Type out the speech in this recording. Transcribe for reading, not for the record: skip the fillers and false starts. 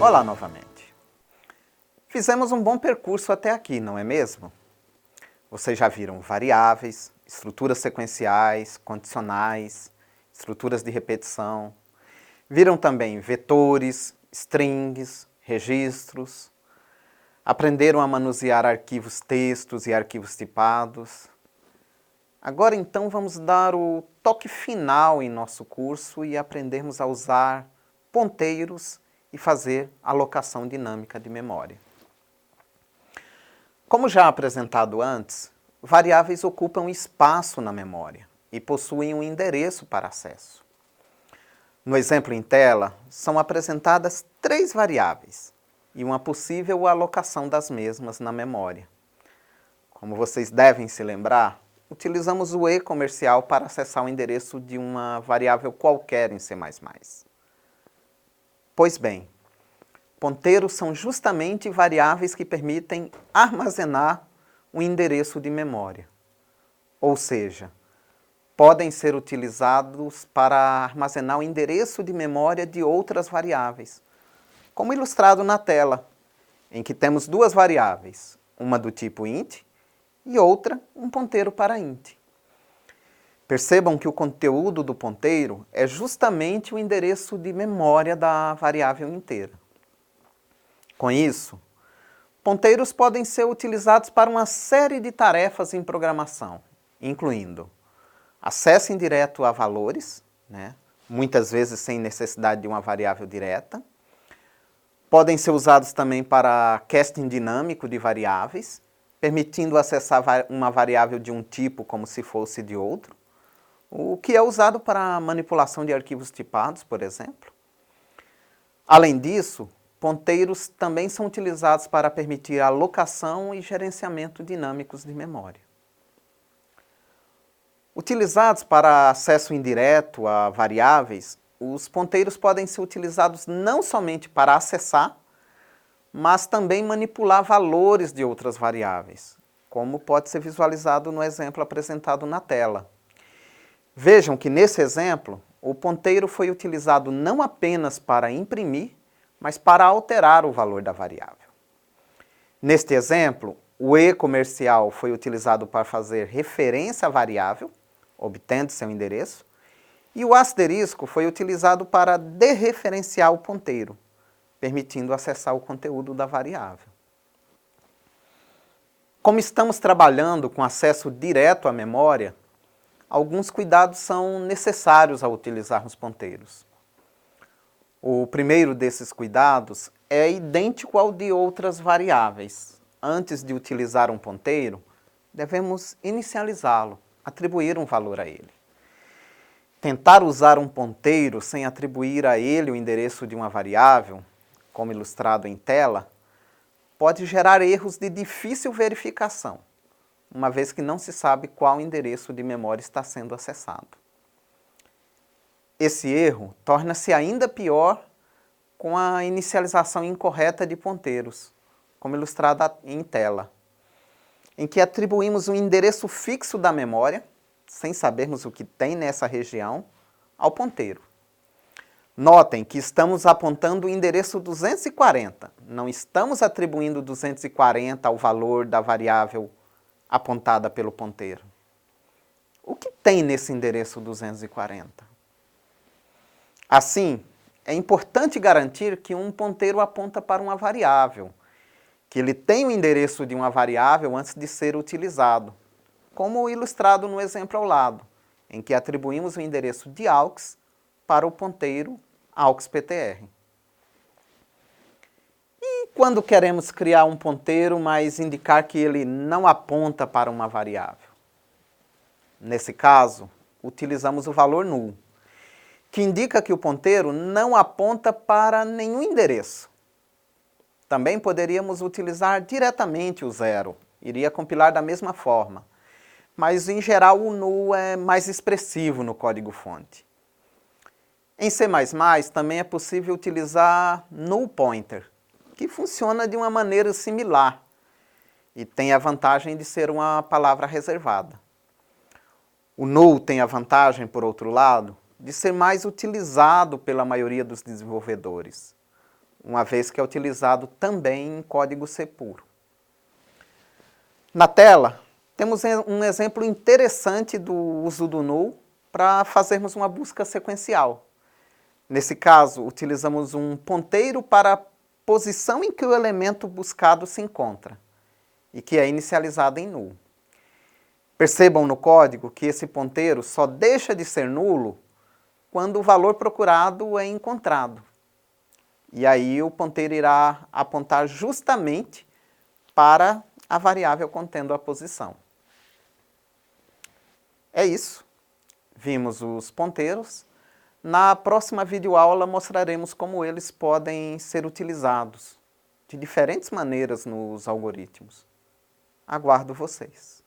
Olá novamente. Fizemos um bom percurso até aqui, não é mesmo? Vocês já viram variáveis, estruturas sequenciais, condicionais, estruturas de repetição. Viram também vetores, strings, registros. Aprenderam a manusear arquivos textos e arquivos tipados. Agora então vamos dar o toque final em nosso curso e aprendermos a usar ponteiros e fazer alocação dinâmica de memória. Como já apresentado antes, variáveis ocupam espaço na memória e possuem um endereço para acesso. No exemplo em tela, são apresentadas 3 variáveis e uma possível alocação das mesmas na memória. Como vocês devem se lembrar, utilizamos o e-comercial para acessar o endereço de uma variável qualquer em C++. Pois bem, ponteiros são justamente variáveis que permitem armazenar um endereço de memória. Ou seja, podem ser utilizados para armazenar o endereço de memória de outras variáveis, como ilustrado na tela, em que temos 2 variáveis, uma do tipo int e outra um ponteiro para int. Percebam que o conteúdo do ponteiro é justamente o endereço de memória da variável inteira. Com isso, ponteiros podem ser utilizados para uma série de tarefas em programação, incluindo acesso indireto a valores, muitas vezes sem necessidade de uma variável direta. Podem ser usados também para casting dinâmico de variáveis, permitindo acessar uma variável de um tipo como se fosse de outro, o que é usado para manipulação de arquivos tipados, por exemplo. Além disso, ponteiros também são utilizados para permitir a alocação e gerenciamento dinâmicos de memória. Utilizados para acesso indireto a variáveis, os ponteiros podem ser utilizados não somente para acessar, mas também manipular valores de outras variáveis, como pode ser visualizado no exemplo apresentado na tela. Vejam que nesse exemplo, o ponteiro foi utilizado não apenas para imprimir, mas para alterar o valor da variável. Neste exemplo, o e-comercial foi utilizado para fazer referência à variável, obtendo seu endereço, e o asterisco foi utilizado para dereferenciar o ponteiro, permitindo acessar o conteúdo da variável. Como estamos trabalhando com acesso direto à memória, alguns cuidados são necessários ao utilizarmos ponteiros. O primeiro desses cuidados é idêntico ao de outras variáveis. Antes de utilizar um ponteiro, devemos inicializá-lo, atribuir um valor a ele. Tentar usar um ponteiro sem atribuir a ele o endereço de uma variável, como ilustrado em tela, pode gerar erros de difícil verificação, uma vez que não se sabe qual endereço de memória está sendo acessado. Esse erro torna-se ainda pior com a inicialização incorreta de ponteiros, como ilustrado em tela, em que atribuímos um endereço fixo da memória, sem sabermos o que tem nessa região, ao ponteiro. Notem que estamos apontando o endereço 240, não estamos atribuindo 240 ao valor da variável apontada pelo ponteiro. O que tem nesse endereço 240? Assim, é importante garantir que um ponteiro aponta para uma variável, que ele tem o endereço de uma variável antes de ser utilizado, como ilustrado no exemplo ao lado, em que atribuímos o endereço de aux para o ponteiro auxptr. E quando queremos criar um ponteiro, mas indicar que ele não aponta para uma variável? Nesse caso, utilizamos o valor null, que indica que o ponteiro não aponta para nenhum endereço. Também poderíamos utilizar diretamente o zero, iria compilar da mesma forma, mas em geral o null é mais expressivo no código-fonte. Em C++ também é possível utilizar null pointer, que funciona de uma maneira similar e tem a vantagem de ser uma palavra reservada. O null tem a vantagem, por outro lado, de ser mais utilizado pela maioria dos desenvolvedores. uma vez que é utilizado também em código C puro. Na tela, temos um exemplo interessante do uso do null para fazermos uma busca sequencial. Nesse caso, utilizamos um ponteiro para a posição em que o elemento buscado se encontra e que é inicializado em null. Percebam no código que esse ponteiro só deixa de ser nulo quando o valor procurado é encontrado. E aí o ponteiro irá apontar justamente para a variável contendo a posição. É isso. Vimos os ponteiros. Na próxima videoaula mostraremos como eles podem ser utilizados de diferentes maneiras nos algoritmos. Aguardo vocês.